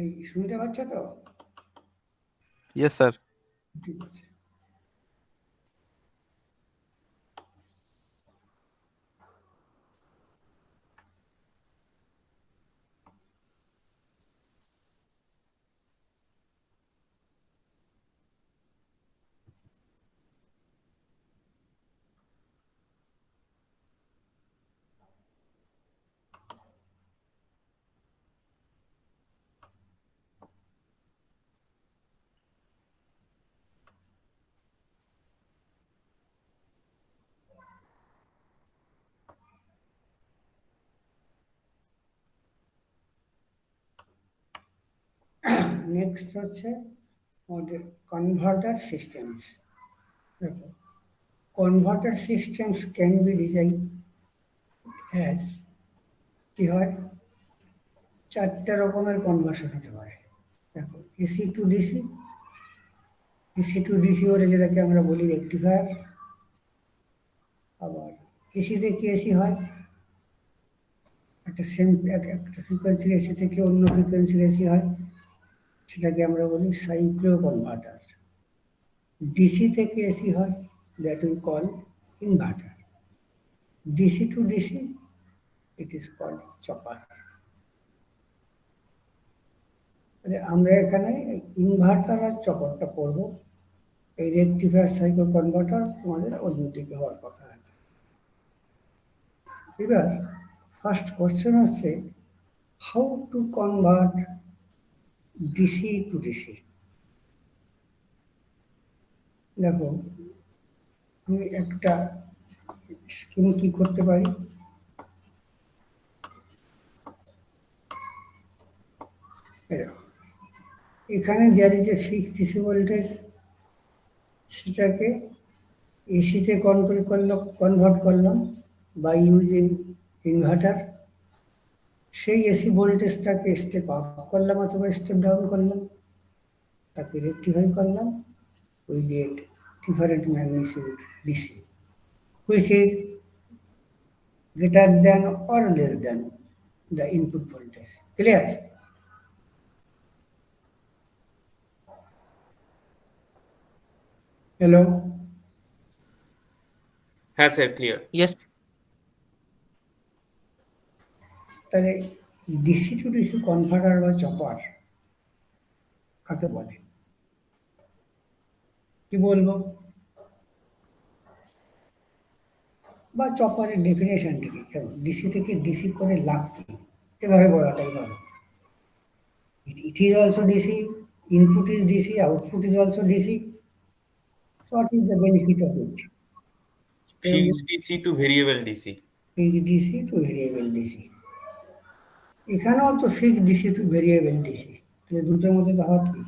এই শুনতে পাচ্ছ তো? Yes sir. ঠিক আছে। নেক্সট হচ্ছে আমাদের কনভার্টার সিস্টেমস। দেখো, converter systems can be design as, কি হয়, চারটে রকমের কনভার্সন হতে পারে। দেখো, AC two DC, AC two DC হলে যেটাকে আমরা বলি রেক্টিফায়ার। আবার এসি থেকে এসি হয়, একটা একটা ফ্রিকোয়েন্সির এসি থেকে অন্য ফ্রিকোয়েন্সির এসি হয়, সেটাকে আমরা বলি সাইক্লো কনভার্টার। ডিসি থেকে এসি হয়, that we call inverter. DC to DC, it is called chopper. আমরা এখানে ইনভার্টার আর চপারটা পড়ব। এই রেক্টিফায়ার সাইক্লো কনভার্টার আমাদের অন্যদিকে হওয়ার কথা। এবার ফার্স্ট কোশ্চেন আসছে, how to convert DC to DC. দেখো, আমি একটা স্কিম কি করতে পারি, এখানে there is a fixed DC voltage, সেটাকে এসিতে কনভার্ট করলাম বাই ইউজিং ইনভার্টার। সেই এসি ভোল্টেজটাকে স্টেপ আপ করলাম অথবা স্টেপ ডাউন করলাম, তাকে রেক্টিফাই করলাম we get different magnitude DC which is greater than or less than the input voltage. Clear? Hello? হ্যাঁ স্যার, ক্লিয়ার। Yes. তাহলে ডিসি টু ডিসি কনভার্টার বা চপার কাকে বলে, কি বলবো, বা চপারের ডেফিনেশনটা কি, ডিসি থেকে ডিসি করে লাভ কি, এভাবে বলাটাই ভালো। It is also DC, input is DC, output is also DC. What is the benefit of it? Fixed DC two variable DC. Fixed DC to variable DC. এখানেও তো fixed DC two variable DC, তাহলে দুটোর মধ্যে তফাৎ কি?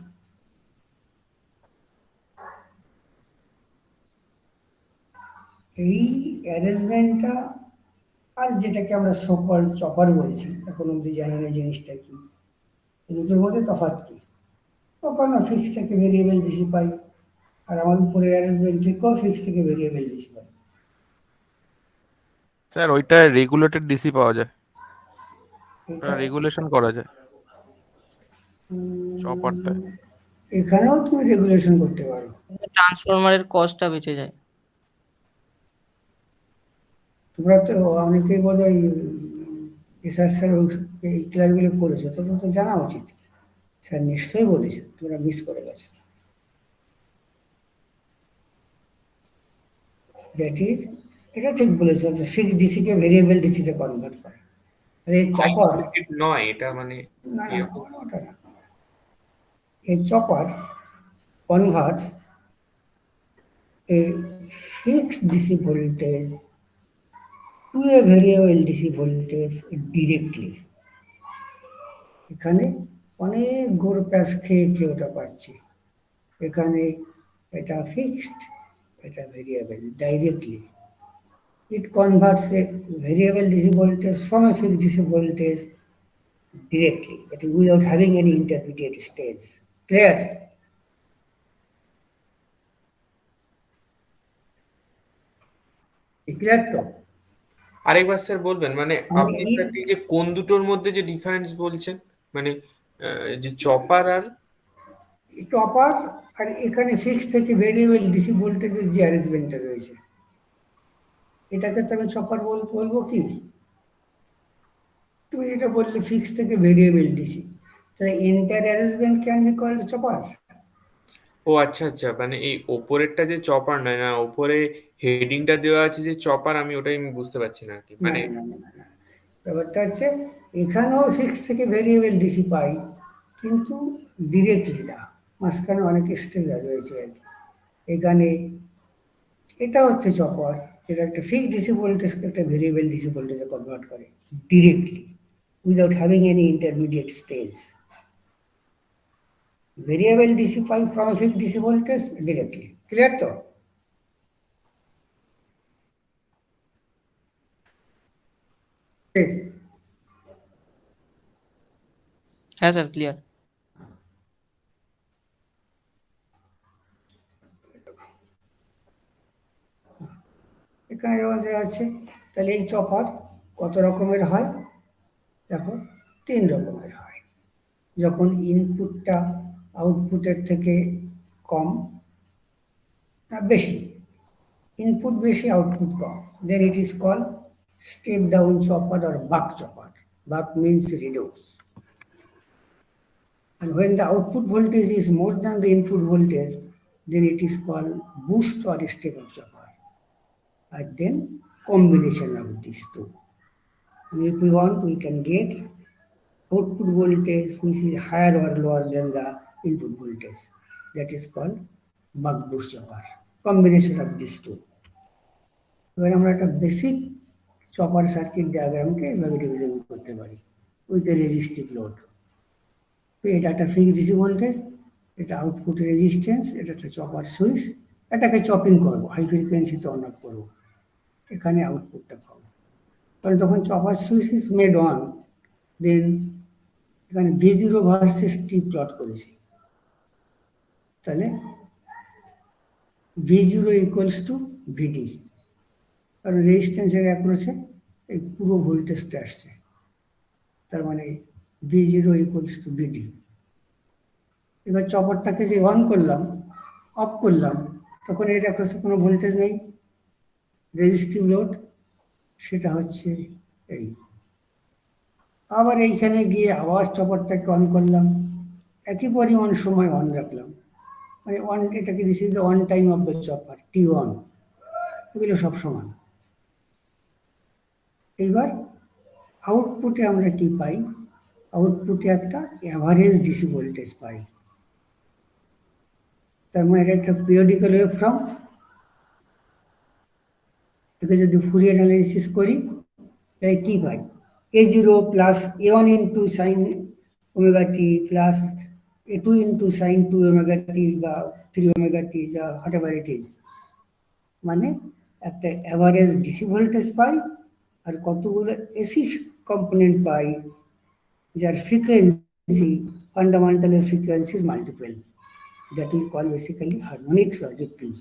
এই অ্যারেঞ্জমেন্টটা আর যেটাকে আমরা সকল চপার বলছি, এখন অব্দি জানি না জিনিসটা কি, এই দুটোর মধ্যে তফাৎ কি? ওখানে ফিক্স থেকে ভেরিয়েবল ডিসি পাই, আর আমার উপরে অ্যারেঞ্জমেন্ট থেকেও ফিক্স থেকে ভেরিয়েবল ডিসি পাই। স্যার ওইটা রেগুলেটেড ডিসি পাওয়া যায়, এটা রেগুলেশন করা যায় চপারটায়। এখানেও তুমি রেগুলেশন করতে পারো। ট্রান্সফরমারের কস্টটা বেঁচে যায়। তোমরা তো অনেকেই বোধহয় এসআর স্যার এই ক্লাসগুলো করেছো, তোমরা তো জানা উচিত, স্যার নিশ্চয়ই বলেছে, তোমরা মিস করে গেছো। দ্যাট ইজ, এটা ঠিক বলেছো যে ফিক্সড ডিসিকে ভেরিয়েবল ডিসিতে কনভার্ট করে। আর এই চপার, আইসোলেটেড নয় এটা, মানে না না এরকম। ওটা না, এই chopper convert a fixed DC voltage to a variable DC voltage directly. এখানে অনেক ঘোর প্যাস খেয়ে খেয়ে ওটা পাচ্ছি। এখানে এটা ফিক্সড, এটা variable directly. It converts a variable DC voltage from a fixed DC voltage directly, that is without having any intermediate stage. Clear? Clear তো? আরেকবার স্যার বলবেন, মানে মানে আপনি এই exactly যে কোন দুটোর মধ্যে যে ডিফারেন্স বলছেন, মানে যে চপার আর টপার আর এখানে ফিক্স থেকে ভেরিয়েবল ডিসি ভোল্টেজের যে অ্যারেঞ্জমেন্টটা রয়েছে, এটাকে তো আমি চপার বলবো কি? তুমি যেটা বললে ফিক্স থেকে ভেরিয়েবল ডিসি, তাহলে entire arrangement can be called chopper. ও আচ্ছা আচ্ছা, মানে এই ওপরেরটা যে চপার নয়, না ওপরে হেডিংটা দেওয়া আছে যে চপার, ওটাই আমি বুঝতে পারছি না আর কি, না না না না না। ব্যাপারটা হচ্ছে এখানেও ফিক্স থেকে ভেরিয়েবল ডিসি পাই, কিন্তু ডিরেক্টলি না, মাঝখানে অনেক স্টেজ রয়েছে আর কি। এখানে এটা হচ্ছে চপার, যেটা একটা ফিক্সড ডিসি ভোল্টেজকে একটা ভেরিয়েবল ডিসি ভোল্টেজে কনভার্ট করে directly, without having any intermediate stage. Variable DC pi from fixed DC voltage directly. Clear তো? ঠিক। হ্যাঁ স্যার, ক্লিয়ার। এখানে যেমন দেওয়া আছে, তাহলে এই চপার কত রকমের হয়? দেখো, 3 রকমের হয়। যখন ইনপুটটা আউটপুটের থেকে কম, বেশি, ইনপুট বেশি output com, then it is called step down chopper or buck chopper. Buck means reduce. And when the output voltage is more than the input voltage, then it is called boost or step up chopper. And then combination of these two. And if we want, we can get output voltage which is higher or lower than the input voltage. That is called buck boost chopper. Combination of these two. এবার আমরা একটা basic chopper circuit ডায়াগ্রামকে এভাবে division করতে পারি with a resistive load. তো এটা একটা fixed DC voltage, এটা আউটপুট রেজিস্ট্যান্স, এটা একটা চপার সুইচ, এটাকে চপিং করবো, হাই ফ্রিকোয়েন্সিতে অন অফ করবো, এখানে আউটপুটটা পাবো। কারণ যখন chopper switch is made on, then এখানে V0 ভার্সেস টি প্লট করেছি, তাহলে V0 ইকুয়ালস টু VD, কারণ রেজিস্ট্যান্সের অ্যাক্রসে এই পুরো ভোল্টেজটা আসছে, তার মানে V0 ইকুয়ালস টু VD। এবার চপারটাকে যে অন করলাম, অফ করলাম, তখন এর অ্যাক্রসে কোনো ভোল্টেজ নেই, রেজিস্টিভ লোড, সেটা হচ্ছে এই। আবার এইখানে গিয়ে আবার চপারটাকে অন করলাম, একই পরিমাণ সময় অন রাখলাম, মানে অন, এটাকে this is the on time of the chopper, T1, এগুলো সব সমান। এইবার আউটপুটে আমরা কি পাই? আউটপুটে একটা অ্যাভারেজ ডিসি ভোল্টেজ পাই, তার মানে এটা একটা পিরিয়ডিক্যাল ওয়েভফর্ম। একে যদি ফুরিয়ার অ্যানালিসিস করি, তাই কি পাই? A0 plus A1 into sine omega t plus A2 into sine 2 omega t বা 3 ওমেগা টি, যা হোয়াট এভার ইট ইজ, মানে একটা অ্যাভারেজ ডিসি ভোল্টেজ পাই, আর কতগুলো এসি কম্পোনেন্ট পাই যার ফ্রিকোয়েন্সি ফান্ডামেন্টালের ফ্রিকোয়েন্সির multiple, that we call basically harmonics or ripple,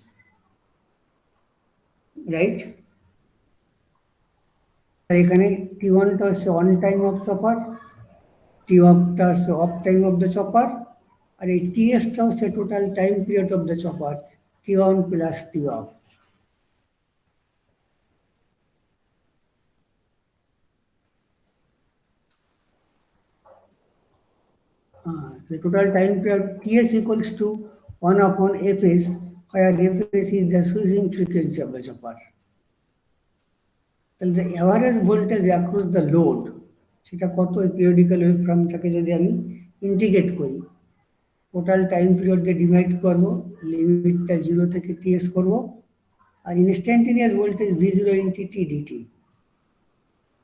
right? আর এখানে T1টা হচ্ছে অন টাইম অফ চপার, T1টা হচ্ছে off time of the chopper, আর এই TSটা হচ্ছে total time period of the chopper, T1 plus T off. The total time period Ts equals to 1 upon Fs, where Fs is the switching frequency of the chopper. তাহলে the average voltage across the load, সেটা কত, periodical ওয়েভফর্মটাকে যদি আমি integrate করি, total time period দিয়ে divide করবো, লিমিটটা 0 থেকে Ts করবো, আর instantaneous voltage V0 into T dt।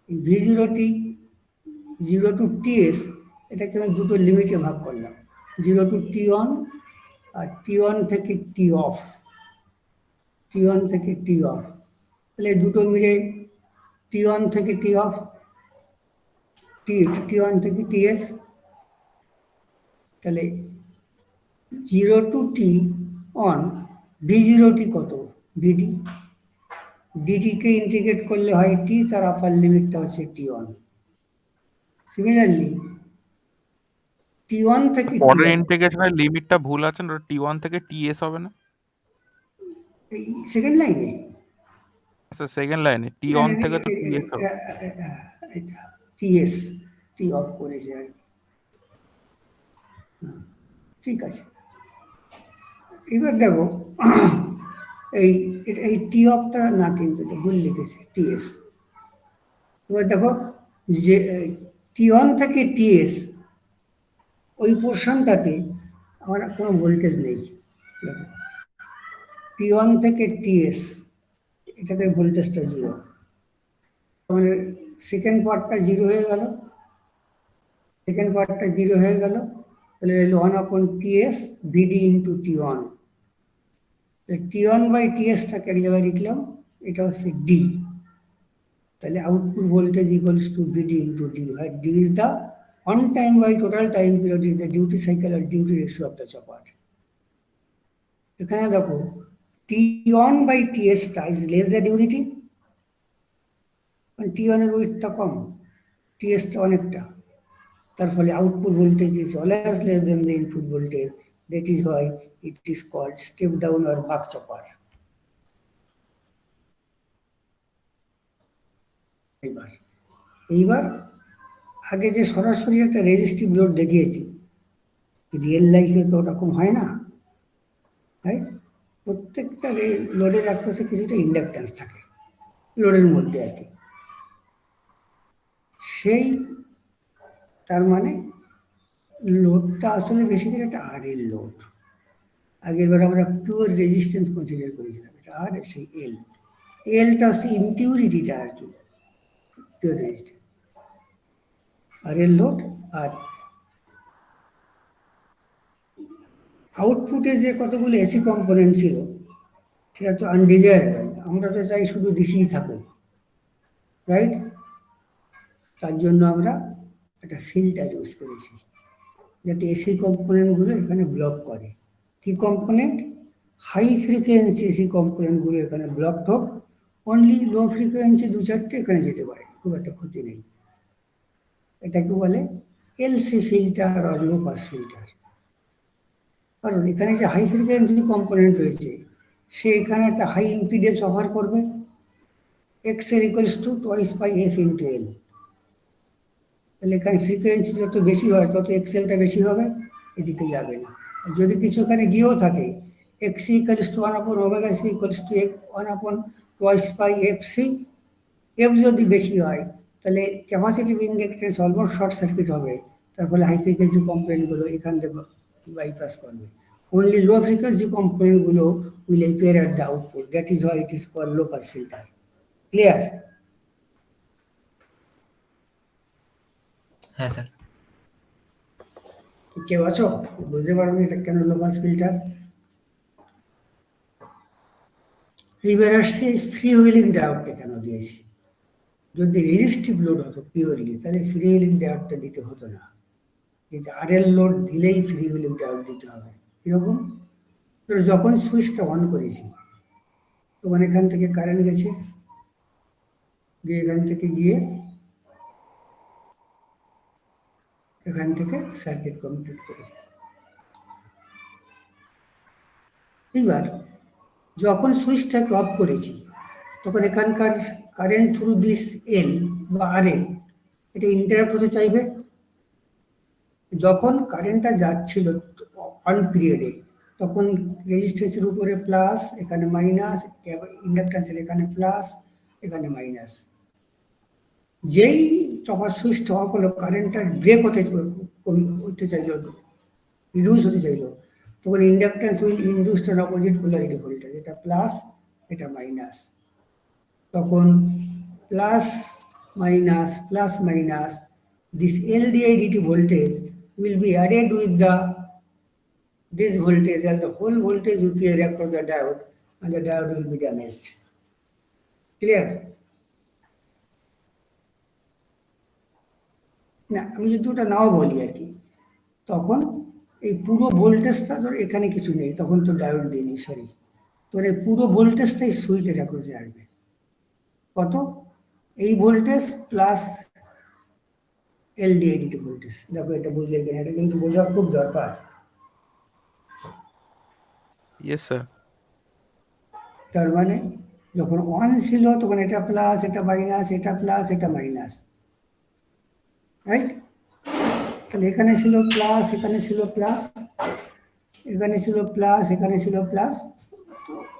এই V0t 0 টু Ts, এটাকে আমি দুটো লিমিটে ভাগ করলাম, 0 টু T1 আর T1 থেকে T অফ, T1 থেকে T অফ, তাহলে দুটো মিলে T1 থেকে T অফ, T1 থেকে Ts, তাহলে 0 টু T অন, V0t কত, VD, DT-কে ইন্টিগ্রেট করলে হয় T, তার আপার লিমিটটা হচ্ছে T1। সিমিলারলি T1 থেকে পরের T1 ইন্টিগ্রেশনের লিমিটটা ভুল আছে না, T1 থেকে TS হবে না? এই সেকেন্ড লাইনে আচ্ছা, সেকেন্ড লাইনে T1 থেকে তো TS হবে। এটা টিএস টি অফ করেছে আর কি। ঠিক আছে, এবার দেখো এই টি অফটা না, কিন্তু এটা ভুল লিখেছে টিএস। এবার দেখো যে T1 থেকে টিএস ওই পোর্শনটাতে আমার কোনো ভোল্টেজ নেই। দেখো T1 থেকে টিএস এটাতে ভোল্টেজটা 0, মানে সেকেন্ড পার্টটা 0 হয়ে গেল, তাহলে 1/TS BD into T1। T1 by টিএসটাকে এক জায়গায় লিখলাম, এটা হচ্ছে ডি, তাহলে output voltage equals to VD into D, হয় D is the on time by total time period is the duty cycle আর duty ratio of the chopper. এখানে দেখো T1 বাই টিএসটা is less the duty, T1 এর ওয়েটটা কম, টিএসটা অনেকটা, তার ফলে output voltage is always less than the input voltage, that is why it is called step down or buck chopper. এইবার আগে যে সরাসরি একটা রেজিস্টিভ লোড দেখিয়েছি, রিয়েল লাইফে তো ওরকম হয় না, রাইট? প্রত্যেকটা লোডের একপাশে কিছুটা ইন্ডাকট্যান্স থাকে লোডের মধ্যে আর কি। সেই তার মানে লোডটা আসলে বেশি করে একটা আর এল লোড। আগের বার আমরা পিওর রেজিস্ট্যান্স কনসিডার করেছিলাম, এটা আর সেই এলটা হচ্ছে ইম্পিউরিটিটা আর কি, পিওর রেজিস্ট্যান্স আর এল লোড। আর আউটপুটে যে কতগুলো এসি কম্পোনেন্ট ছিল সেটা তো আনডিজায়ারেবল, আমরা তো চাই শুধু ডিসি থাকুক, রাইট? তার জন্য আমরা একটা ফিল্টার ইউজ করেছি যাতে এসি কম্পোনেন্টগুলো এখানে ব্লক করে। কি কম্পোনেন্ট? হাই ফ্রিকোয়েন্সি এসি কম্পোনেন্টগুলো এখানে ব্লক হোক, অনলি লো ফ্রিকোয়েন্সি 2-4টে এখানে যেতে পারে, খুব একটা ক্ষতি নেই। এটাকে বলে এলসি ফিল্টার আর লো পাস ফিল্টার। কারণ এখানে যে হাই ফ্রিকোয়েন্সি কম্পোনেন্ট রয়েছে সে এখানে একটা হাই ইম্পিডেন্স অফার করবে, XL equals to twice by F into L. তাহলে এখানে ফ্রিকোয়েন্সি যত বেশি হয় তত এক্সেলটা বেশি হবে, এদিকে যাবে না। যদি কিছু এখানে গিয়েও থাকে, XC ইকুয়ালস টু 1/ওমেগা সি ইকুয়ালস টু 1/টুয়াইস বাই এফ সি, এফ যদি বেশি হয় তাহলে capacitive inductance almost short circuit হবে, তার ফলে হাই ফ্রিকোয়েন্সি কম্পোনেন্টগুলো এখান থেকে বাইপাস করবে। Only low frequency componentগুলো will appear at the output. That is why it is called low pass filter. Clear? হ্যাঁ স্যার। কেউ আছো বুঝতে পারবে এটা কেন লো পাস ফিল্টার? এইবার আসছে ফ্রি হুইলিং ডায়োডটা কেন দিয়েছি। যদি রেজিস্টিভ লোড হতো পিওরলি তাহলে ফ্রি হুইলিং ডায়োডটা দিতে হতো না, কিন্তু আরএল লোড দিলেই ফ্রি হুইলিং ডায়োড দিতে হবে। এরকম যখন সুইচটা অন করেছি তখন এখান থেকে কারেন্ট গেছে, গিয়ে এখান থেকে গিয়ে এখান থেকে সার্কিট কমপ্লিট করেছে। এবার যখন সুইচটাকে অফ করেছি তখন এখানকার কারেন্ট থ্রু দিস এল বা আরএল এটা ইন্টারাপ্ট হতে চাইবে। যখন কারেন্টটা যাচ্ছিল অন পিরিয়ডে তখন রেজিস্ট্যান্সের উপরে প্লাস, এখানে মাইনাস, ইন্ডাকট্যান্সের এখানে প্লাস, এখানে মাইনাস। যেই চপার সুইচটা অফ হলো, কারেন্টটা ব্রেক হতে চাইলো, রিডিউস হতে চাইলো, তখন inductance will induce an opposite polarity voltage, এটা প্লাস এটা মাইনাস। তখন plus minus this LDIDT voltage will be added with this voltage, and the whole voltage will be across the diode, and the diode will be damaged. Clear? না আমি যদি ওটা নাও বলি আর কি, তখন এই পুরো ভোল্টেজটা ধর এখানে কিছু নেই, তখন তো ডায়োড দিইনি, সরি, তোর এই পুরো ভোল্টেজটাই সুইচের অ্যাক্রসে আসবে। কত? এই ভোল্টেজ প্লাস এলডিআইডিটি ভোল্টেজ। দেখো এটা বুঝলে কিনা, এটা কিন্তু বোঝা খুব দরকার। Yes sir. তার মানে যখন অন ছিল তখন এটা প্লাস, এটা মাইনাস, এটা প্লাস, এটা মাইনাস, রাইট? তাহলে এখানে ছিল প্লাস, এখানে ছিল প্লাস, এখানে ছিল প্লাস, এখানে ছিল প্লাস,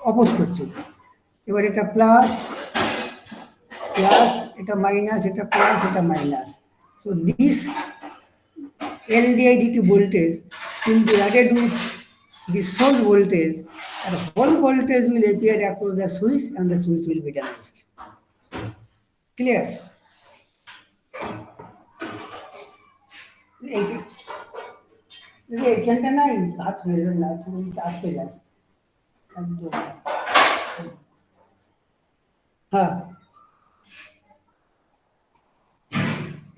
অপোজ করছে। এবার এটা প্লাস প্লাস, এটা মাইনাস, এটা প্লাস, এটা minus. So this LDIDT voltage will be added with the source voltage, and whole voltage will appear across the switch and the switch will be damaged. Clear? এইখানটা নাই, হাত ফেলবেন না, আসতে যায় একদম। হ্যাঁ,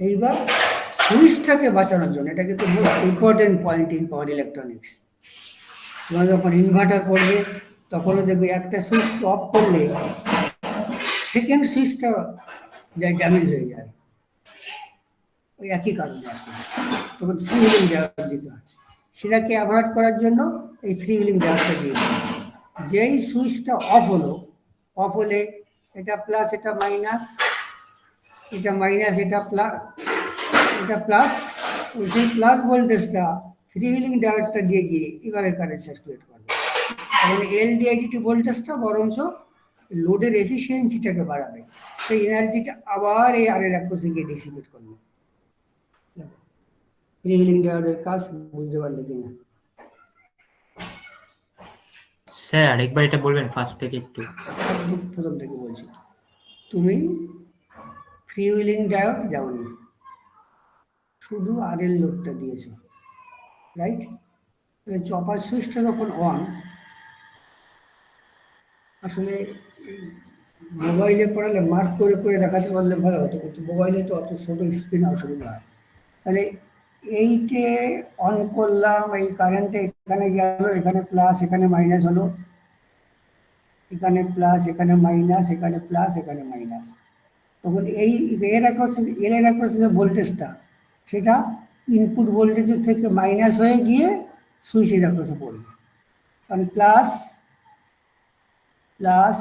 এইবার সুইচটাকে বাঁচানোর জন্য, এটা কিন্তু most important point in power electronics. তোমরা যখন ইনভার্টার করবে তখনও দেখবে একটা সুইচ অফ করলে সেকেন্ড সুইচটা ড্যামেজ হয়ে যায়, ওই একই কারণে আর কি। তখন ফ্রি হুইলিং ড্রাইভার দিতে হয়। সেটাকে অ্যাভয়েড করার জন্য এই ফ্রি হুইলিং ড্রাইভারটা দিয়ে দেয়। যেই সুইচটা অফ হলে এটা প্লাস, এটা মাইনাস, এটা মাইনাস, এটা প্লাস, এটা প্লাস, ওই সেই প্লাস ভোল্টেজটা ফ্রি হুইলিং ডায়োডটা দিয়ে গিয়ে এভাবে কারেন্ট সার্কুলেট করবে। তাহলে এলডিআইডিটি ভোল্টেজটা বরঞ্চ লোডের এফিসিয়েন্সিটাকে বাড়াবে, সেই এনার্জিটা আবার এই আরের অ্যাক্রোসে গিয়ে ডিসিপেট করবে। ফ্রি হুইলিং ডায়োডের কাজ বুঝতে পারলে কিনা? স্যার আরেকবার এটা বলবেন ফার্স্ট থেকে একটু। একদম প্রথম থেকে বলছি, তুমি ফ্রি হুইলিং ডায়োড যাওনি, শুধু আরএল লোডটা দিয়েছ, রাইট? তাহলে চপার সুইচটা যখন অন, আসলে মোবাইলে পড়ালে মার্ক করে করে দেখাতে পারলে ভালো হতো, কিন্তু মোবাইলে তো অত ছোটো স্ক্রিন অসুবিধা হয়। তাহলে এইটে অন করলাম, এই কারেন্টে এখানে গেল, এখানে প্লাস, এখানে মাইনাস হলো, এখানে প্লাস, এখানে মাইনাস, এখানে প্লাস, এখানে মাইনাস। তখন এই এর অ্যাক্রসে যে ভোল্টেজটা, সেটা ইনপুট ভোল্টেজের থেকে মাইনাস হয়ে গিয়ে সুইচের অ্যাক্রসে পড়বে, কারণ প্লাস প্লাস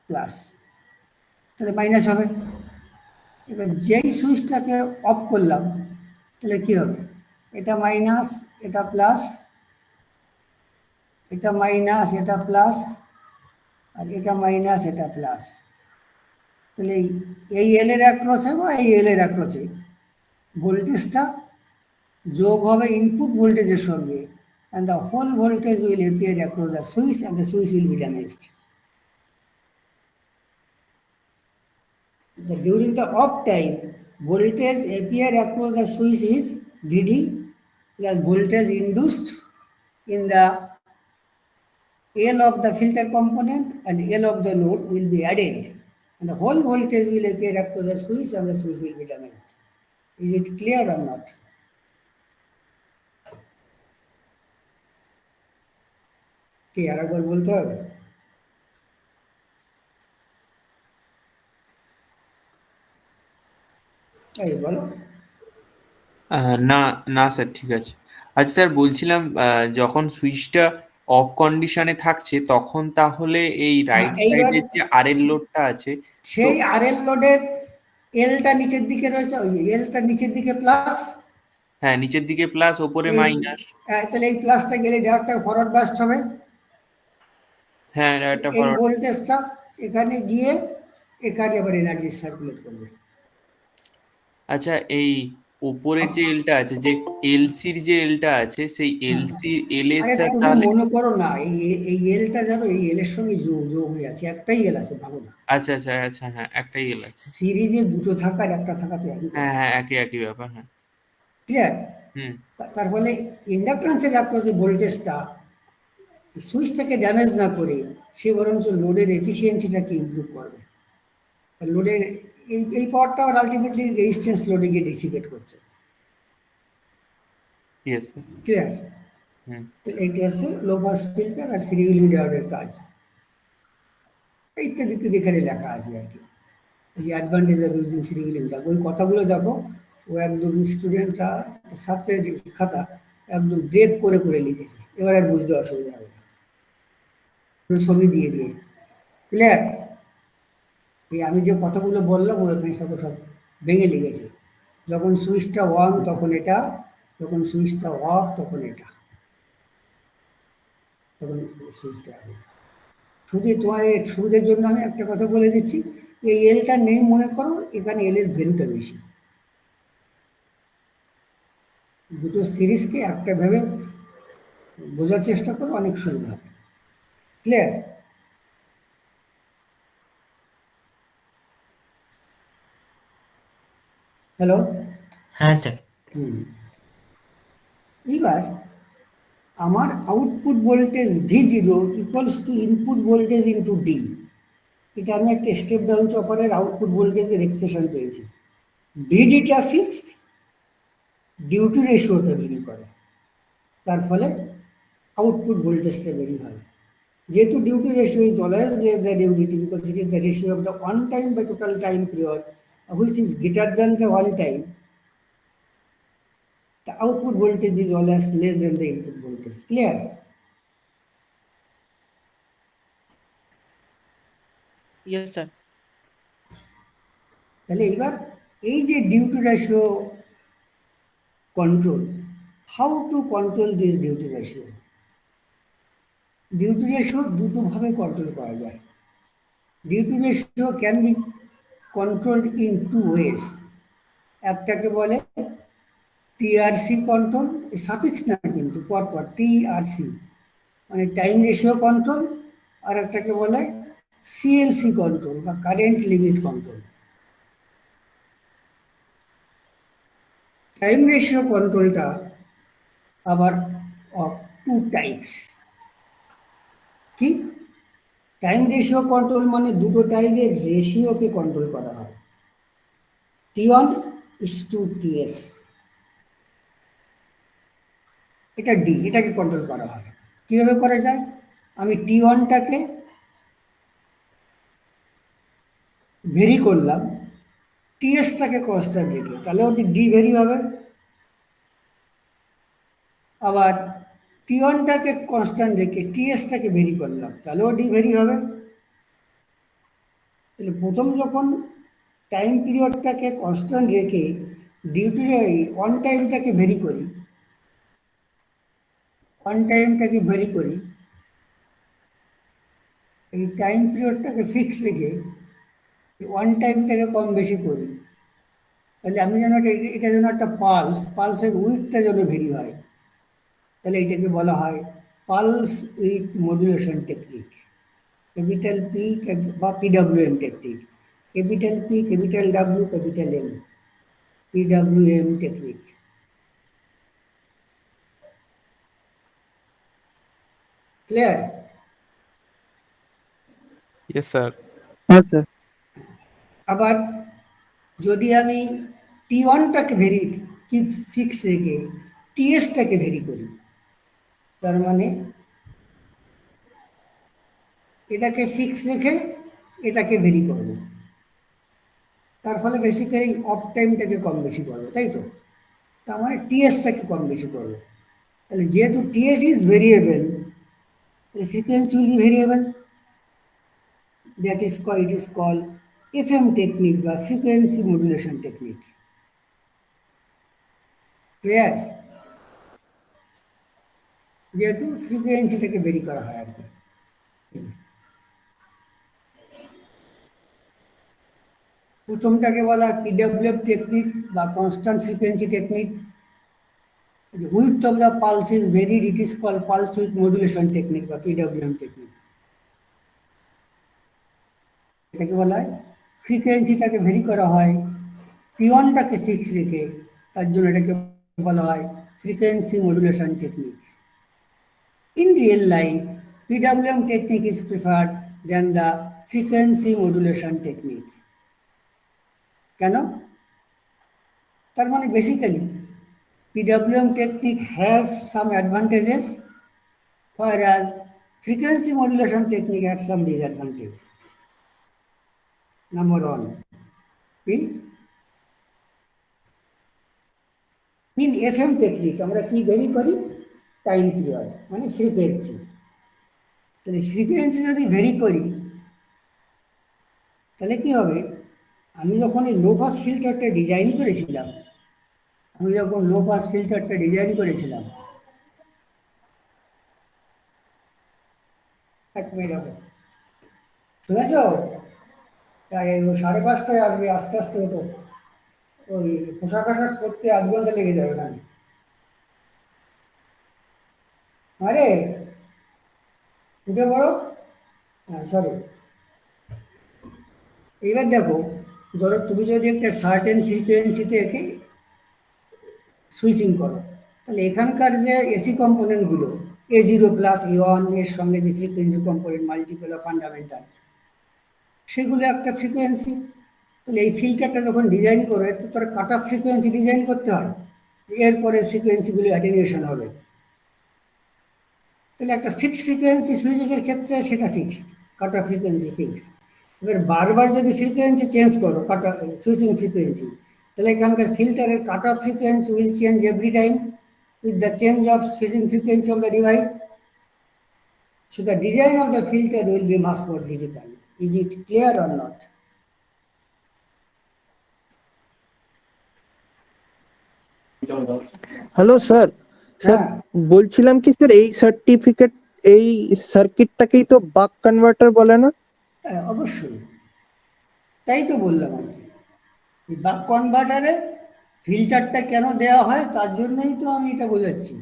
প্লাস, তাহলে মাইনাস হবে। এবার যেই সুইচটাকে অফ করলাম তাহলে কী হবে? এটা মাইনাস, এটা প্লাস, এটা মাইনাস, এটা প্লাস, আর এটা মাইনাস, এটা প্লাস। তাহলে এই এল এর অ্যাক্রসে বা এই এল এর অ্যাক্রসে ভোল্টেজটা যোগ হবে ইনপুট ভোল্টেজের সঙ্গে, and the whole voltage will appear across the switch and the switch will be damaged. During the off time, voltage appear across the switch is VD plus voltage induced in the L of the filter component and L of the load will be added, and the whole voltage will appear across the switch and the switch will be damaged. Is it clear or not? কি আরেকবার বলতে হবে? এই বলো। না না sir, ঠিক আছে। আচ্ছা স্যার, বলছিলাম যখন সুইচটা অফ কন্ডিশনে থাকছে তখন তাহলে এই রাইট সাইডে যে আরএল লোডটা আছে, সেই আরএল লোডের এলটা নিচের দিকে রয়েছে, ওই এলটা নিচের দিকে প্লাস, হ্যাঁ নিচের দিকে প্লাস, ওপরে মাইনাস। তাহলে এই প্লাসটা গেলে ডায়োডটা ফরওয়ার্ড বাস্ট হবে, হ্যাঁ এটা এই ভোল্টেজটা এখানে গিয়ে এখানে আবার এনার্জি সার্কুলেট করবে। আচ্ছা, এই উপরের যে এলটা আছে, যে এলসির যে এলটা আছে, সেই এলসি এল এর আরে তুমি তাহলে মনে করো না, এই এলটা যাবে, এই এল এর সঙ্গে যোগ হয়ে আছে, একটাই এল আছে, ভাবো না। আচ্ছা আচ্ছা আচ্ছা, হ্যাঁ একটাই এল আছে। সিরিজে দুটো থাকার একটা থাকা তো একই। হ্যাঁ হ্যাঁ, একই একই ব্যাপার। হ্যাঁ ক্লিয়ার? হুম, তার ফলে ইন্ডাকট্যান্সের অ্যাক্রসে ভোল্টেজটা সুইচটাকে ড্যামেজ না করে সে বরঞ্চ লোডের এফিসিয়েন্সিটাকে ইমপ্রুভ করবে। লোডের এই পাওয়ারটা আবার আলটিমেটলি রেজিস্ট্যান্স লোডে গিয়ে ডিসিপেট করছে। ইয়েস। ক্লিয়ার? হুম, তো এইটা হচ্ছে লো পাস ফিল্টার আর ফ্রি হুইলিং ডায়োডের কাজ। ইত্যাদি ইত্যাদি এখানে লেখা আছে আর কি। এই অ্যাডভান্টেজ অফ ইউজিং ফ্রিকুয়েন্ট ডাক, ওই কথাগুলো দেখো, ও একদম স্টুডেন্টরা ছাত্রের যে খাতা একদম ব্রেক করে করে লিখেছে, এবার আর বুঝতে অসুবিধা হবে না, ছবি দিয়ে দিয়ে। ক্লিয়ার? এই আমি যে কথাগুলো বললাম ওরা সব ভেঙে লিখেছে। যখন সুইচটা অন তখন এটা, যখন সুইচটা অফ তখন এটা, তখন সুইচটা অন। শুধু তোমার সুবিধার জন্য আমি একটা কথা বলে দিচ্ছি, এই এলটা নেই মনে করো, এখানে এল এর ভ্যালুটা বেশি। দুটো সিরিজকে একটা ভেবে বোঝার চেষ্টা করো, অনেক সুবিধা হবে। ক্লিয়ার? হ্যালো? হ্যাঁ স্যার। এবার আমার output voltage V0 equals to input voltage into D. এটা আমি একটা স্টেপ ডাউন চপারের আউটপুট ভোল্টেজের এক্সপ্রেশন পেয়েছি। ভিডিটা ফিক্সড, ডিউটি রেশিওটা ভেরি করে, তার ফলে আউটপুট ভোল্টেজটা ভেরি হয়। যেহেতু duty ratio is always less than unity because it is the ratio of the on time by total time period which is greater than the one time, the output voltage is always less than the input voltage. Clear? Yes, sir. তাহলে এবার এই যে duty ratio control, how to control this duty ratio? Duty ratio দুটোভাবে control করা যায়। Duty ratio can be controlled in two ways. একটাকে বলে TRC control, suffix না কিন্তু পরপর, টিআরসি মানে টাইম রেশিও কন্ট্রোল, আর একটাকে বলে সিএলসি কন্ট্রোল বা current limit control. Time ratio কন্ট্রোলটা আবার অফ টু টাইপস। কি? টাইম রেশিও কন্ট্রোল মানে দুটো টাইমের রেশিওকে কন্ট্রোল করা হয়, T1 is to TS, এটা ডি, এটাকে কন্ট্রোল করা হয়। কিভাবে করা যায়? আমি T1টাকে ভেরি করলাম, টিএসটাকে কনস্ট্যান্ট রেখে, তাহলে ওটি ডি ভেরি হবে। আবার T1টাকে কনস্ট্যান্ট রেখে টিএসটাকে ভেরি করলাম, তাহলেও ডি ভেরি হবে। তাহলে প্রথম যখন টাইম পিরিয়ডটাকে কনস্ট্যান্ট রেখে ডিউটির অন টাইমটাকে ভেরি করি, অন টাইমটাকে ভেরি করি, এই টাইম পিরিয়ডটাকে ফিক্স রেখে ওয়ান টাইমটাকে কম বেশি করি, তাহলে আমি যেন এটা যেন একটা পালস, পালসের উইথটা যেন ভেরি হয়, তাহলে এটাকে বলা হয় pulse with modulation technique, capital P বা PWM technique, capital P, capital W, capital M, PWM technique. Clear? Yes, sir. Yes, sir. আবার যদি আমি T1টাকে ভেরি কি ফিক্স রেখে টিএসটাকে ভেরি করি, তার মানে এটাকে ফিক্স রেখে এটাকে ভেরি করব, তার ফলে বেসিক্যালি অফ টাইমটাকে কম বেশি করবো, তাই তো? তার মানে টিএসটাকে কম বেশি করবো। তাহলে যেহেতু টিএস ইজ ভেরিয়েবল, তাহলে frequency will be variable, that is it is call FM technique বা ফ্রিকোয়েন্সি মডুলেশন টেকনিক। ক্লিয়ার? যেহেতু ফ্রিকোয়েন্সিটাকে ভেরি করা হয় আর কি। প্রথমটাকে বলা পিডব্লিউএম টেকনিক বা constant frequency technique. The width of the pulse is varied, it is called pulse width modulation technique বা PWM technique. এটাকে বলা হয় ফ্রিকোয়েন্সিটাকে ভেরি করা হয়, P1টাকে ফিক্স রেখে, তার জন্য এটাকে বলা হয় frequency modulation technique. In real life, PWM technique is preferred than the frequency modulation technique. কেন? তার মানে basically PWM technique has some advantages, whereas frequency modulation technique has some disadvantages. Number one, কি ইন এফএম টেকনিক আমরা কি very করি, time period মানে frequency. তাহলে frequency যদি ভেরি করি তাহলে কি হবে, আমি যখন এই লো পাস ফিল্টারটা ডিজাইন করেছিলাম, এক মিনিট হবে, শুনেছ? 5:30টায় আসবে, আস্তে আস্তে হতো, ওই পোশাক আশাক করতে 8 ঘন্টা লেগে যাবে না। আরে উঠে পড়ো, হ্যাঁ সরি। এবার দেখো, ধরো তুমি যদি একটা সার্টেন ফ্রিকোয়েন্সিতে একে সুইচিং করো, তাহলে এখানকার যে এসি কম্পোনেন্টগুলো A0+A1 এর সঙ্গে যে frequency component multiple of fundamental, সেগুলো একটা ফ্রিকোয়েন্সি। তাহলে এই ফিল্টারটা যখন ডিজাইন করে তো তার কাট অফ ফ্রিকোয়েন্সি ডিজাইন করতে হয়, এরপরে ফ্রিকোয়েন্সিগুলো অ্যাটেনিউশন হবে। তাহলে একটা ফিক্সড ফ্রিকোয়েন্সি সুইচিংয়ের ক্ষেত্রে সেটা ফিক্সড, কাট অফ ফ্রিকোয়েন্সি ফিক্সড। এবার বারবার যদি ফ্রিকোয়েন্সি চেঞ্জ করো, কাট অফ সুইচিং ফ্রিকোয়েন্সি, তাহলে এখানকার ফিল্টারের cut off frequency will change every time with the change of switching frequency of the device. So the design of the filter will be much more difficult. Is it clear or not? Hello sir, হ্যাঁ বলছিলাম কি sir, এই certificate, এই সার্কিটটাকেই তো বাক converter বলে না? হ্যাঁ, অবশ্যই, তাই তো বললাম আর কি। এই বাক কনভার্টারে ফিল্টারটা কেন দেওয়া হয় তার জন্যই তো আমি এটা বোঝাচ্ছি,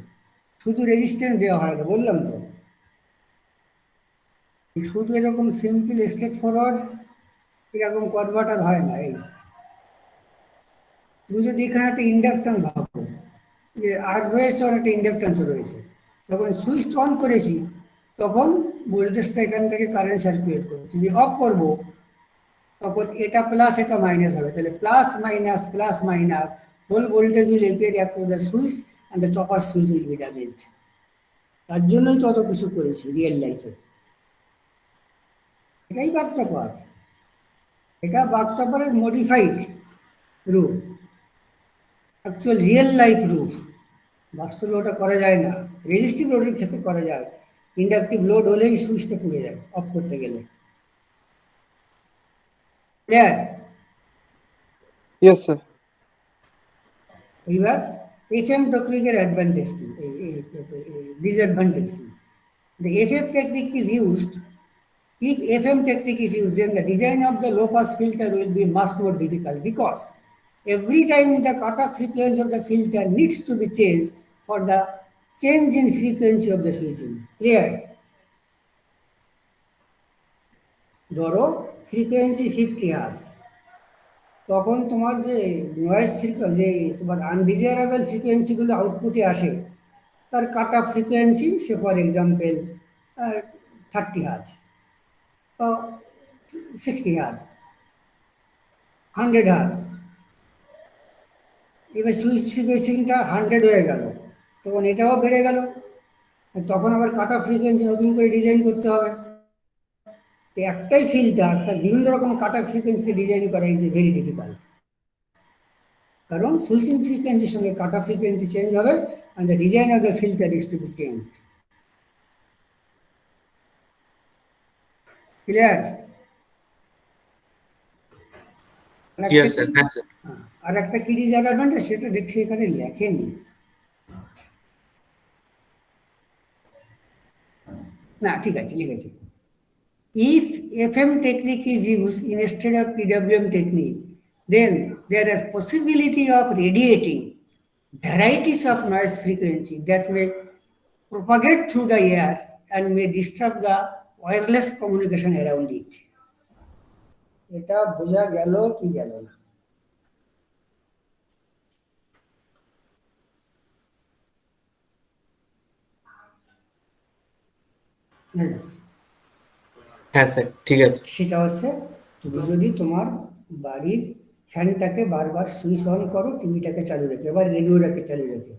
শুধু রেজিস্ট্যান্স দেওয়া হয় না, বললাম তো। শুধু এরকম সিম্পল স্ট্রেট ফরওয়ার্ড এরকম কনভার্টার হয় না। এই তুমি যদি এখানে একটা ইন্ডাকট্যান্স ভাবো, যে আর রয়েছে আর একটা ইন্ডাকট্যান্স রয়েছে, যখন সুইচ অন করেছি তখন ভোল্টেজটা এখান থেকে কারেন্ট সার্কুলেট করেছি, যে অফ করবো তখন এটা প্লাস এটা মাইনাস হবে, তাহলে plus minus whole voltage will appear across the switch and the chopper switch will be damaged. তার জন্যই তো অত কিছু করেছি রিয়েল লাইফে। এটাই বাক চপার, এটা বাক চপারের মডিফাইড রূপ, অ্যাকচুয়াল রিয়েল লাইফ রূপ। বাস্তবে ওটা করা যায় না, রেজিস্টিভ লোডের ক্ষেত্রে করা যায়, ইন্ডাকটিভ লোড হলেই সুইচটা পুড়ে যায় অফ করতে গেলে। ক্লিয়ার? Yes sir. এবার এফএম টেকনিকের অ্যাডভান্টেজ কি, ডিসঅ্যাডভান্টেজ কি? The FM technique is used. If FM technique is used, then the design of the low pass filter will be much more difficult, because every time the cutoff frequency of the filter needs to be changed for the change in frequency of the switching. Clear? ধরো frequency 50 hertz, তখন তোমার যে noise যে তোমার undesirable ফ্রিকোয়েন্সিগুলো আউটপুটে আসে, তার কাট off frequency say for example 30 hertz, 60 hertz, 100 hertz. এবার সুইচ ফ্রিকোয়েন্সিটা 100 হয়ে গেল, তখন এটাও বেড়ে গেল, তখন আবার কাট অফ ফ্রিকোয়েন্সি নতুন করে ডিজাইন করতে হবে। তো একটাই ফিল্টার তার বিভিন্ন রকম কাট অফ ফ্রিকোয়েন্সিতে ডিজাইন করা ইজ ভেরি ডিফিকাল্ট, কারণ সুইচিং ফ্রিকোয়েন্সির সঙ্গে কাট অফ ফ্রিকোয়েন্সি চেঞ্জ হবে and the design of the filter is to be changed. Clear? Yes, sir. Yes, sir. আর একটা কি ডিসঅ্যাডভান্টেজ সেটা দেখছি এখানে লেখেনি, না ঠিক আছে লিখেছি। If FM technique is used instead of PWM technique, then there are possibility of radiating varieties of noise frequency that may propagate through the air and may disturb the wireless communication around it. এটা বোঝা গেল কি গেল না? হ্যাঁ sir, ঠিক আছে। সেটা হচ্ছে, তুমি যদি তোমার বাড়ির ফ্যানটাকে বারবার সুইচ অন করো, টিভিটাকে চালু রেখে, এবার রেডিওটাকে চালু রেখে,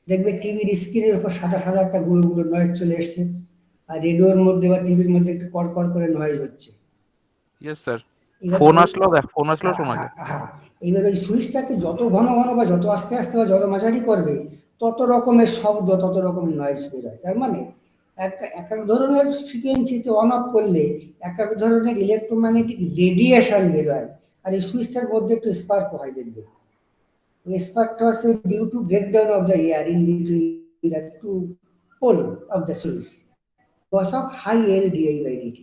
দেখবে টিভির স্ক্রিনের উপর সাদা সাদা একটা গুঁড়ো গুঁড়ো নয়েজ চলে এসছে, আর রেডিওর মধ্যে বা টিভির মধ্যে একটু কড়কড় করে নয়েজ হচ্ছে। Yes sir. এবার ফোন ওই- আসলো দেখ, ফোন আসলো শোনা যায়। হ্যাঁ, এবার ওই সুইচটাকে যত ঘন ঘন বা যত আস্তে আস্তে বা যত মাঝারি করবে, তত রকমের শব্দ, তত রকমের নয়েজ বেরোয়। তার মানে এক এক এক ধরনের ফ্রিকোয়েন্সিতে অন অফ করলে এক এক ধরনের ইলেকট্রোম্যাগনেটিক রেডিয়েশন বেরোয়। আর এই সুইচটার মধ্যে একটু স্পার্ক হয়, দেখবে spark was due to breakdown of the air in between the two pole of the switch because of high LDI by dt.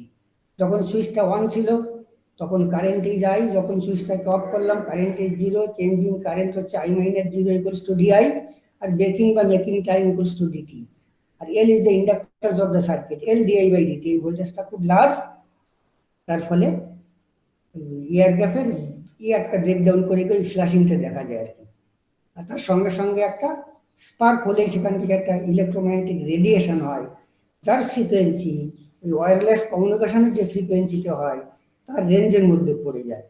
যখন সুইচটা অন ছিল তখন কারেন্টে যাই, যখন সুইচটাকে অফ করলাম current is zero, changing current হচ্ছে I minus zero equals to DI, আর ব্রেকিং বা making time equals to DT। আর L is the inductors of the circuit, LDI by DT। এই ভোল্টেজটা খুব লার্জ, তার ফলে এয়ার গ্যাপের একটা ব্রেকডাউন করে ওই ফ্ল্যাশিংটা দেখা যায় আর কি। আর তার সঙ্গে সঙ্গে একটা স্পার্ক হলেই সেখান থেকে একটা ইলেকট্রোম্যাগনেটিক রেডিয়েশন হয়, যার ফ্রিকোয়েন্সি ওই ওয়্যারলেস কমিউনিকেশনের যে ফ্রিকোয়েন্সিতে হয় তার রেঞ্জের মধ্যে পড়ে যায়।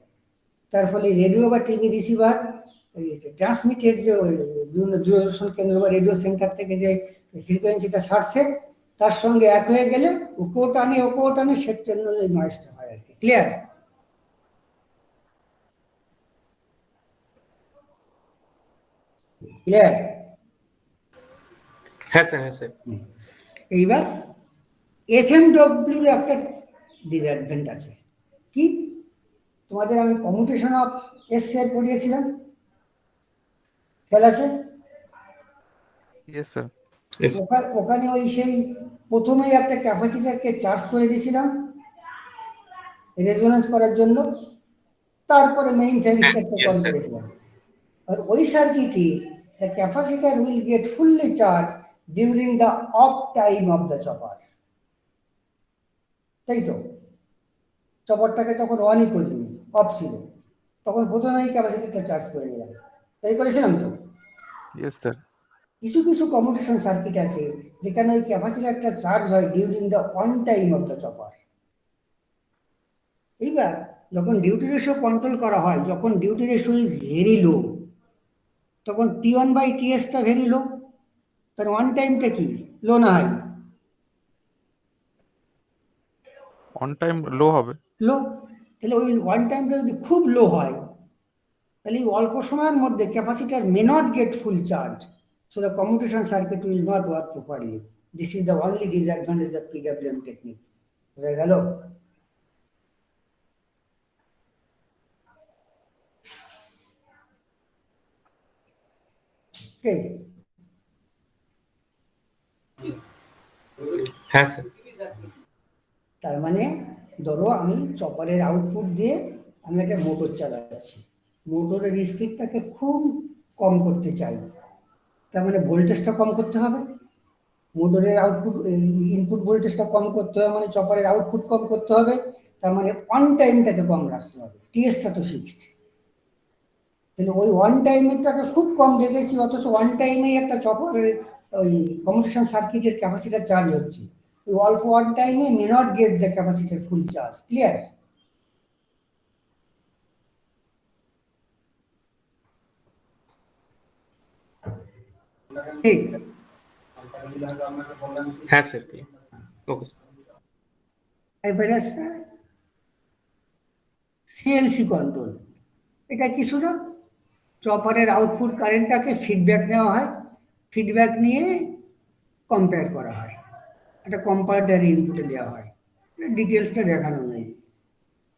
তার ফলে রেডিও বা টিভি রিসিভার ট্রান্সমিটেড যে বিভিন্ন দূরদর্শন কেন্দ্র বা রেডিও সেন্টার থেকে যে ফ্রিকোয়েন্সিটা ছাড়ছে তার সঙ্গে এক হয়ে গেলে ওকেও টানে সেটার জন্য এই নয়েজটা হয় আর কি। ক্লিয়ার? ক্লিয়ার? হ্যাঁ স্যার, হ্যাঁ স্যার। এইবার এফএমডব্লিউর একটা ডিসঅ্যাডভান্টেজ আছে কি, তোমাদের আমি কমিউটেশন অফ এসএর পড়িয়েছিলাম, খেয়াল আছে? Yes sir. ওখানে ওই সেই প্রথমেই একটা ক্যাপাসিটারকে চার্জ করে দিয়েছিলাম রেজোনেন্স করার জন্য, তারপরে মেইন থাইরিস্টারকে yes, কল sir. করেছিলাম। আর ওই সার্কিটে the capacitor will get fully charge during the of time of the chopper, তাই তো? চপারটাকে তখন অনই করিনি, অফ ছিল, তখন প্রথমেই ক্যাপাসিটারটা চার্জ করে নিলাম, তাই করেছিলাম তো? Yes sir. কিছু কিছু কমিউটেশন সার্কিট আছে যেখানে ওই ক্যাপাসিটারটা চার্জ হয় during the on time of the chopper. এইবার যখন ডিউটি রেশিও কন্ট্রোল করা হয়, যখন duty ratio is very low, তখন T1 বাই টিএসটা ভেরি লো, তার ওয়ান টাইমটা কি লো না হয়? অন টাইম লো হবে। লো। তাহলে ওই ওয়ান টাইমটা যদি খুব লো হয় তাহলে এই অল্প সময়ের মধ্যে capacitor may not get full charge, so the commutation circuit will not work properly. This is the only disadvantage of PWM technique. বোঝা গেল? ওকে, হ্যাঁ স্যার। তার মানে ধরো আমি চপারের আউটপুট দিয়ে আমি একটা মোটর চালাচ্ছি, মোটরের স্পিডটাকে খুব কম করতে চাই, তার মানে ভোল্টেজটা কম করতে হবে, মোটরের আউটপুট ইনপুট ভোল্টেজটা কম করতে হবে, মানে চপারের আউটপুট কম করতে হবে, তার মানে অন টাইমটাকে কম রাখতে হবে, টিএসটা তো ফিক্সড। তাহলে ওই ওয়ান টাইমটাকে খুব কম রেখেছি, অথচ ওয়ান টাইমেই একটা চপারের ওই কমিউটেশন সার্কিটের ক্যাপাসিটার চার্জ হচ্ছে, ওই অল্প ওয়ান টাইমে মে not get the capacitor full charge. Clear? ঠিক। হ্যাঁ স্যার, ওকে স্যার। এবারে আছে সিএলসি কন্ট্রোল। এটা কিছু না, চপারের আউটপুট কারেন্টটাকে ফিডব্যাক নেওয়া হয়, ফিডব্যাক নিয়ে কম্পেয়ার করা হয়, একটা কম্পারেটর ইনপুটে দেওয়া হয়, ডিটেলসটা দেখানো নেই,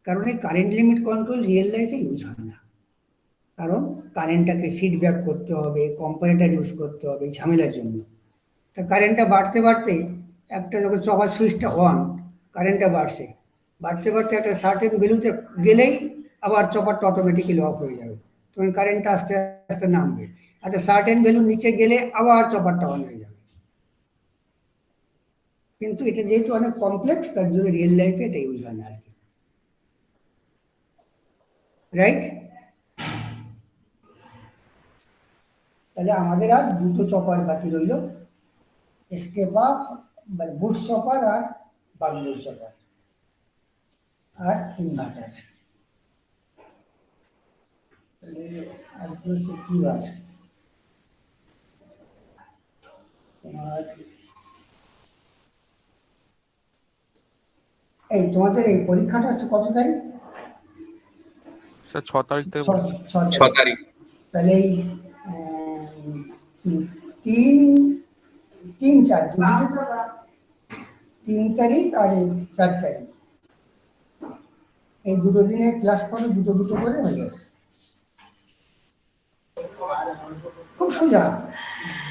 কারণ এই কারেন্ট লিমিট কন্ট্রোল রিয়েল লাইফে ইউজ হয় না, কারণ কারেন্টটাকে ফিডব্যাক করতে হবে, কম্পারেটর ইউজ করতে হবে এই ঝামেলার জন্য। তা কারেন্টটা বাড়তে বাড়তে একটা যখন চপার সুইচটা অন, কারেন্টটা বাড়ছে, বাড়তে বাড়তে একটা সার্টেন ভ্যালুতে গেলেই আবার চপারটা অটোমেটিক্যালি অফ হয়ে যাবে, তখন কারেন্টটা আস্তে আস্তে নামবে, একটা সার্টেন ভ্যালু নিচে গেলে আবার চপারটা অন হয়ে যাবে। কিন্তু এটা যেহেতু অনেক কমপ্লেক্স, তার জন্য রিয়েল লাইফে এটা ইউজ হয় না আর কি। রাইট? তাহলে আমাদের আর দুটো চপার বাকি রইল, স্টেপ আপ মানে বুট চপার আর বাগডোর চপার আর ইনভার্টার। আর হচ্ছে কি বার তোমার, এই তোমাদের এই পরীক্ষাটা হচ্ছে কত তারিখ? স্যার 6 তারিখ থেকে ছ বলছি। 6 তারিখ। তাহলে এই আহ, তিন 3-4 3 তারিখ আর এই 4 তারিখ, এই দুটো দিনে ক্লাস করে দুটো দুটো করে হয়ে যাবে। খুব সোজা।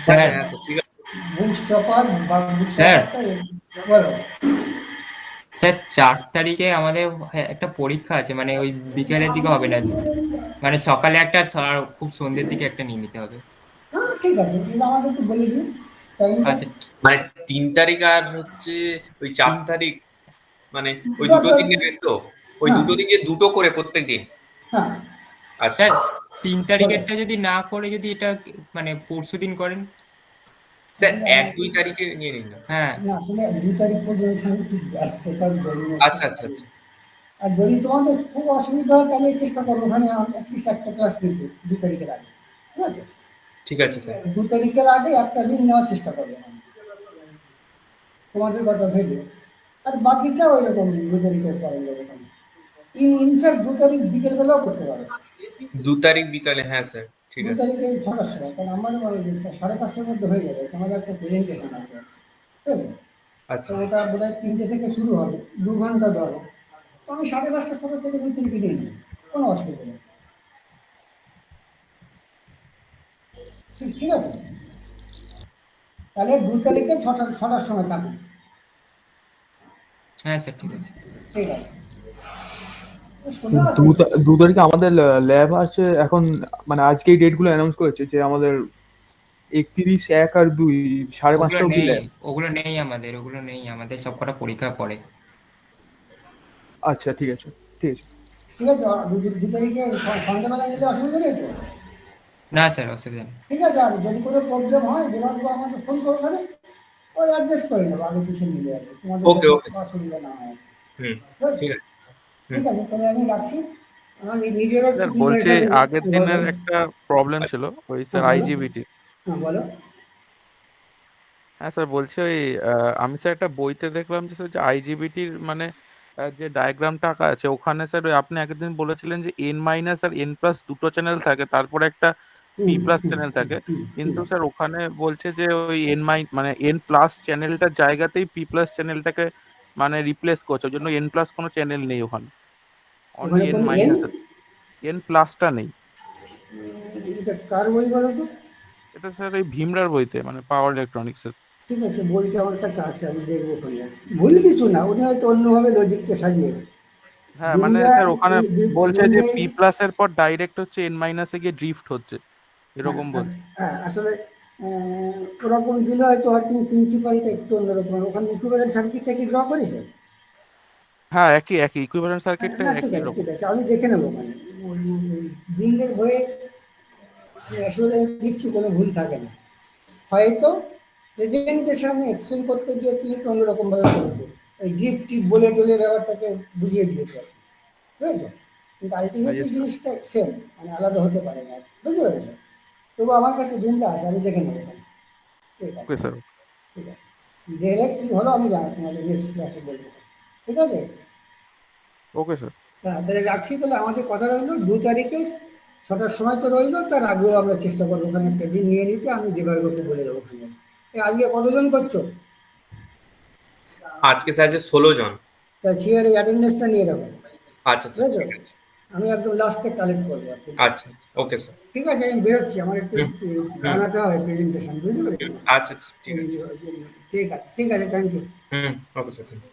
হ্যাঁ হ্যাঁ স্যার, ঠিক আছে। বুকস্টপার বা স্যার। বুকস্টপারটা বলো। স্যার 4 তারিখে আমাদের একটা পরীক্ষা আছে, মানে ওই বিকেলের দিকে হবে না, মানে সকালে একটা আর খুব সন্ধ্যের দিকে একটা নিয়ে নিতে হবে। হ্যাঁ ঠিক আছে, কিন্তু আমাকে একটু বলে দিন টাইমটা। আচ্ছা, মানে 3 তারিখ আর হচ্ছে ওই 4 তারিখ, মানে ওই দুটো দিন নেবেন তো? ওই দুটো দিকে দুটো করে প্রত্যেক দিন? হ্যাঁ আচ্ছা স্যার 3 তারিখেরটা যদি না করে যদি এটা মানে পরশুদিন করেন। স্যার, 1-2 তারিখে নিয়ে নিন না। হ্যাঁ না, আসলে 2 তারিখ পর্যন্ত আমি একটু ব্যস্ত থাকবো। আচ্ছা আচ্ছা আচ্ছা। আর যদি তোমাদের খুব অসুবিধা হয় তাহলে চেষ্টা করবো ওখানে অ্যাটলিস্ট একটা ক্লাস নিতে 2 তারিখের আগে, ঠিক আছে? ঠিক আছে স্যার। 2 তারিখের আগে একটা দিন নেওয়ার চেষ্টা করবো আমি, তোমাদের কথা ভেবে। আর বাকিটা ওই রকম 2 তারিখের পরে যাবে ওখানে। ইনফ্যাক্ট 2 তারিখ বিকেলবেলাও করতে পারো। 2 তারিখ বিকালে, হ্যাঁ স্যার, ঠিক আছে। 2 তারিখে 6টার সময়, কারণ আমার 5:30টার মধ্যে হয়ে যাবে, তোমাদের একটা প্রেজেন্টেশন আছে, ঠিক আছে? আচ্ছা তো ওটা বোধ হয় 3টে থেকে শুরু হবে, 2 ঘন্টা ধরো। তো আমি 5:30টার সময় থেকে 2-3 নিয়ে নিই, কোনো অসুবিধা নেই। ঠিক আছে, তাহলে 2 তারিখে 6টার সময় থাকুন। হ্যাঁ স্যার, ঠিক আছে। ঠিক আছে, শোনা আছে? 2 তারিখে আমাদের ল্যাব আছে এখন, মানে আজকে এই ডেটগুলো অ্যানাউন্স করেছে যে আমাদের 31, 1 আর 2 ওগুলো 5:30 অব্দি নেই, ল্যাব। ওগুলো নেই আমাদের সব কটা পরীক্ষা পরে। আচ্ছা ঠিক আছে, ঠিক আছে। ঠিক আছে, 2 তারিখে সন্ধ্যাবেলা নিলে অসুবিধা নেই তো? না স্যার, অসুবিধা নেই। ঠিক আছে, আর যদি কোনো প্রবলেম হয় দেবাংশু আমাকে ফোন করো, তাহলে ওই অ্যাডজাস্ট করে নেবো, আগে পিছিয়ে মিলে যাবে, তোমাদের ওকে যাতে ওকে স্যার। অসুবিধা না হয়। হুম, ঠিক ঠিক আছে, আছে। ঠিক আছে, তাহলে আমি রাখছি। আমার নিজেরও স্যার বলছি preparation আগের দিনের হবে। একটা প্রবলেম আচ্ছা ছিল ওই হ্যাঁ স্যার বলো, আইজিবিটি। হ্যাঁ বলো। হ্যাঁ স্যার বলছি ওই আমি স্যার একটা বইতে দেখলাম যে স্যার যে আইজিবিটির মানে যে ডায়াগ্রামটা আঁকা আছে ওখানে স্যার ওই আপনি একদিন বলেছিলেন যে এন মাইনাস আর এন প্লাস দুটো চ্যানেল থাকে, তারপরে একটা পি হুম, প্লাস হুম, চ্যানেল হুম, থাকে, হুম, কিন্তু হুম। স্যার ওখানে বলছে যে ওই মানে এন প্লাস চ্যানেলটার জায়গাতেই পি প্লাস চ্যানেলটাকে মানে রিপ্লেস করছে, ওই জন্য এন প্লাস কোনো চ্যানেল নেই ওখানে, অনলি ওখানে এন কোন মাইনাস আছে, এন প্লাসটা নেই। এটা কার বই বলো তো? এটা স্যার এই ভীমরার বইতে, মানে পাওয়ার ইলেকট্রনিক্সের। ঠিক আছে, বইটা আমার কাছে আছে, আমি দেখবো ওখানে। ভুল কিছু না, উনি হয়তো অন্যভাবে লজিকটা সাজিয়েছে। হ্যাঁ মানে বিমলা স্যার ওখানে বলছে যে বিমলা পি প্লাস এর পর ডাইরেক্ট হচ্ছে এন মাইনাসে গিয়ে ড্রিফট হচ্ছে, হ্যাঁ এরকম বলছে। হ্যাঁ, আসলে ওরকম দিলে হয়তো ওয়ার্কিং প্রিন্সিপালটা একটু অন্যরকম, ওখানে ইকুইভ্যালেন্ট সার্কিটটা কি ড্র করেছে? হ্যাঁ একই একই ইকুইভ্যালেন্ট সার্কিটটা না ঠিক একই আছে, রকম। ঠিক আছে, আমি দেখে নেবো ওখানে। বিলের বইয়ে আসলে দিচ্ছি, কোনো ভুল থাকে না। হয়তো প্রেজেন্টেশনে এক্সপ্লেন করতে গিয়ে তুই একটু অন্যরকমভাবে করেছে, ওই ড্রিপ টিপ বলে টলে ব্যাপারটাকে বুঝিয়ে দিয়েছে আর কি, বুঝেছো? কিন্তু আলটিমেটলি ইয়েস স্যার। জিনিসটা সেম, মানে আলাদা হতে পারে না, বুঝতে পেরেছো? তবু আমার কাছে বিলটা আছে, আমি দেখে নেবো ওখানে। ঠিক আছে, ওকে স্যার। ঠিক আছে, দেখলে কি হলো আমি জানি, তোমাদের নেক্সট ক্লাসে বলবো। ঠিক আছে, ওকে স্যার। তাহলে রাখছি, তাহলে আমাদের কথা রইলো 2 তারিখে 6টার সময় তো রইলো, তার আগেও আমরা চেষ্টা করবো ওখানে একটা দিন নিয়ে নিতে, আমি দেবারকে বলে দেবো ওখানে। আজকে কতজন করছো? আজকে স্যার যে 16 জন। তা সিআর এই অ্যাটেন্ডেন্সটা নিয়ে রাখো, আচ্ছা স্যার, বুঝেছো? ঠিক আছে। আমি একদম লাস্টে কালেক্ট করবো আর কি। আচ্ছা ওকে স্যার। ঠিক আছে, আমি বেরোচ্ছি, আমার একটু হুম, হুম। বানাতে হবে প্রেজেন্টেশন, বুঝতে হুম, পেরেছো? আচ্ছা আচ্ছা, ঠিক আছে। ঠিক আছে, ঠিক আছে, thank you. Hmm, okay sir, thank you.